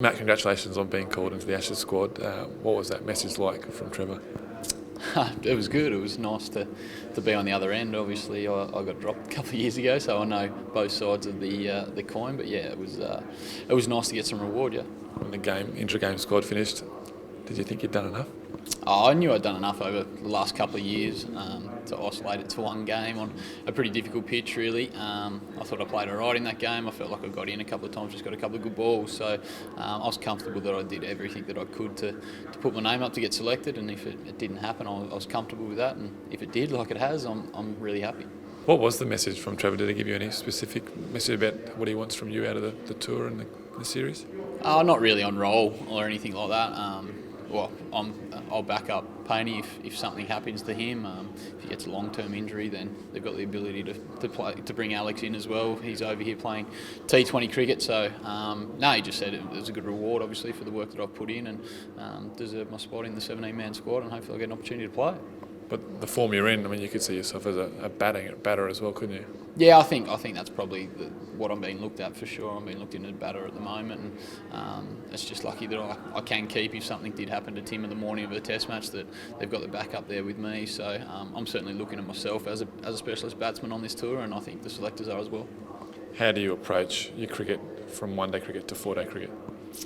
Matt, congratulations on being called into the Ashes squad. What was that message like from Trevor? It was good. It was nice to be on the other end. Obviously, I got dropped a couple of years ago, so I know both sides of the coin. But yeah, it was nice to get some reward. Yeah. When the intra-game squad finished, did you think you'd done enough? I knew I'd done enough over the last couple of years to isolate it to one game on a pretty difficult pitch, really. I thought I played all right in that game. I felt like I got in a couple of times, just got a couple of good balls. So I was comfortable that I did everything that I could to put my name up to get selected. And if it didn't happen, I was comfortable with that. And if it did, like it has, I'm really happy. What was the message from Trevor? Did he give you any specific message about what he wants from you out of the tour and the series? Not really on roll or anything like that. I'll back up Payne if something happens to him. If he gets a long-term injury, then they've got the ability to bring Alex in as well. He's over here playing T20 cricket, so no, he just said it was a good reward, obviously, for the work that I've put in, and deserve my spot in the 17-man squad, and hopefully I'll get an opportunity to play. But the form you're in, I mean, you could see yourself as a batter as well, couldn't you? Yeah, I think that's probably what I'm being looked at for sure. I'm being looked in as a batter at the moment, and it's just lucky that I can keep if something did happen to Tim in the morning of a test match, that they've got the backup there with me. So I'm certainly looking at myself as a specialist batsman on this tour, and I think the selectors are as well. How do you approach your cricket from one-day cricket to four-day cricket?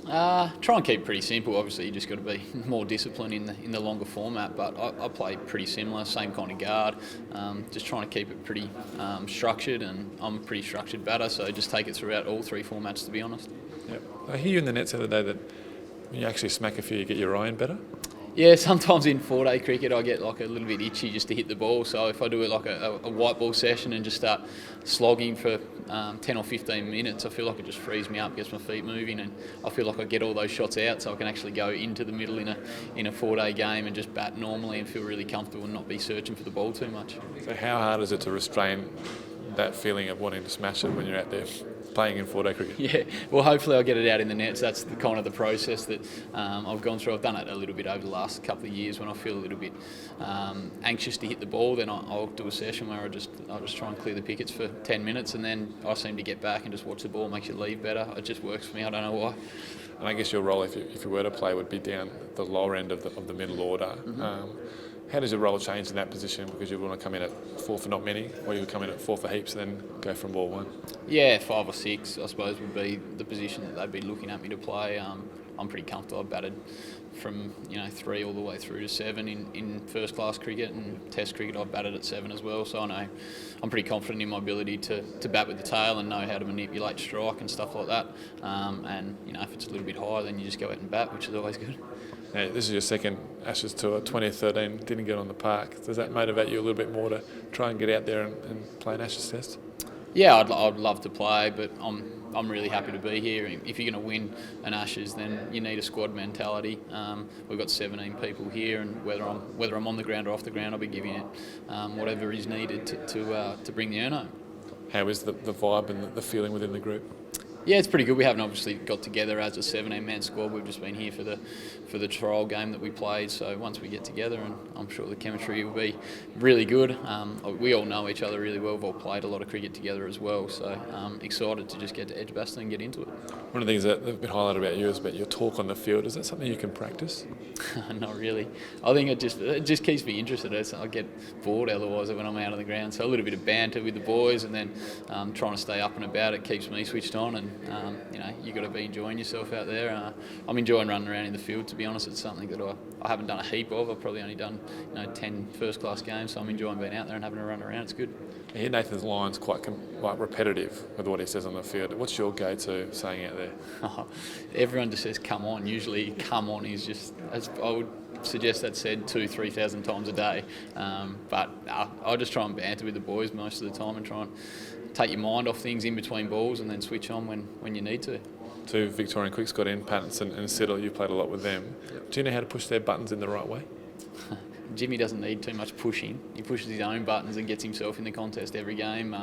Try and keep it pretty simple. Obviously, you just got to be more disciplined in the longer format. But I play pretty similar, same kind of guard. Just trying to keep it pretty structured, and I'm a pretty structured batter, so just take it throughout all three formats. To be honest. Yep. I hear you in the nets the other day that when you actually smack a few, you get your iron better. Yeah, sometimes in four-day cricket I get like a little bit itchy just to hit the ball. So if I do it like a white ball session and just start slogging for 10 or 15 minutes, I feel like it just frees me up, gets my feet moving, and I feel like I get all those shots out, so I can actually go into the middle in a four-day game and just bat normally and feel really comfortable and not be searching for the ball too much. So how hard is it to restrain that feeling of wanting to smash it when you're out there playing in four-day cricket? Yeah, well, hopefully I'll get it out in the nets. That's the kind of the process that I've gone through. I've done it a little bit over the last couple of years. When I feel a little bit anxious to hit the ball, then I'll do a session where I'll just try and clear the pickets for 10 minutes, and then I seem to get back and just watch the ball. Makes you leave better. It just works for me. I don't know why. And I guess your role, if you were to play, would be down the lower end of the middle order. Mm-hmm. How does your role change in that position? Because you want to come in at four for not many, or you would come in at four for heaps and then go from ball one? Yeah, 5 or 6, I suppose, would be the position that they'd be looking at me to play. I'm pretty comfortable. I've batted from 3 all the way through to 7 in first class cricket, and Test cricket I've batted at 7 as well. So I know I'm pretty confident in my ability to bat with the tail and know how to manipulate strike and stuff like that. And if it's a little bit higher, then you just go out and bat, which is always good. Now, this is your second Ashes tour, 2013, didn't get on the park. Does that motivate you a little bit more to try and get out there and play an Ashes test? Yeah, I'd love to play, but I'm really happy to be here. If you're going to win an Ashes, then you need a squad mentality. We've got 17 people here, and whether I'm on the ground or off the ground, I'll be giving it whatever is needed to bring the earn home. How is the vibe and the feeling within the group? Yeah, it's pretty good. We haven't obviously got together as a 17-man squad. We've just been here for the trial game that we played. So once we get together, and I'm sure the chemistry will be really good. We all know each other really well. We've all played a lot of cricket together as well. So excited to just get to Edgbaston and get into it. One of the things that have been highlighted about you is about your talk on the field. Is that something you can practice? Not really. I think it just keeps me interested. I get bored otherwise when I'm out on the ground. So a little bit of banter with the boys, and then trying to stay up and about. It keeps me switched on, and you got to be enjoying yourself out there. I'm enjoying running around in the field. To be honest, it's something that I haven't done a heap of. I've probably only done 10 first-class games, so I'm enjoying being out there and having a run around. It's good. I hear Nathan's line's quite repetitive with what he says on the field. What's your go-to saying out there? Everyone just says "come on." Usually, "come on" is just, as I would suggest, that's said 2,000-3,000 times a day. But I just try and banter with the boys most of the time and try and take your mind off things in between balls, and then switch on when you need to. 2 Victorian quicks got in, Pattinson and Siddle. You played a lot with them. Yep. Do you know how to push their buttons in the right way? Jimmy doesn't need too much pushing. He pushes his own buttons and gets himself in the contest every game.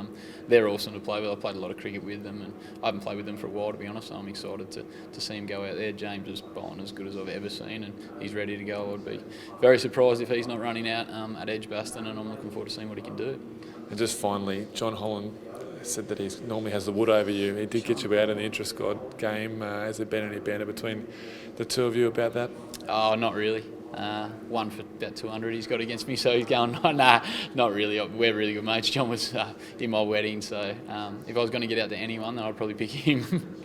They're awesome to play with. I've played a lot of cricket with them, and I haven't played with them for a while, to be honest. So I'm excited to see him go out there. James is bowling as good as I've ever seen, and he's ready to go. I'd be very surprised if he's not running out at Edgbaston, and I'm looking forward to seeing what he can do. And just finally, John Holland said that he normally has the wood over you. He did get you out in the intra-squad game. Has there been any banter between the two of you about that? Oh, not really. One for about 200 he's got against me, so he's going, nah, not really. We're really good mates. John was in my wedding, so if I was going to get out to anyone, then I'd probably pick him.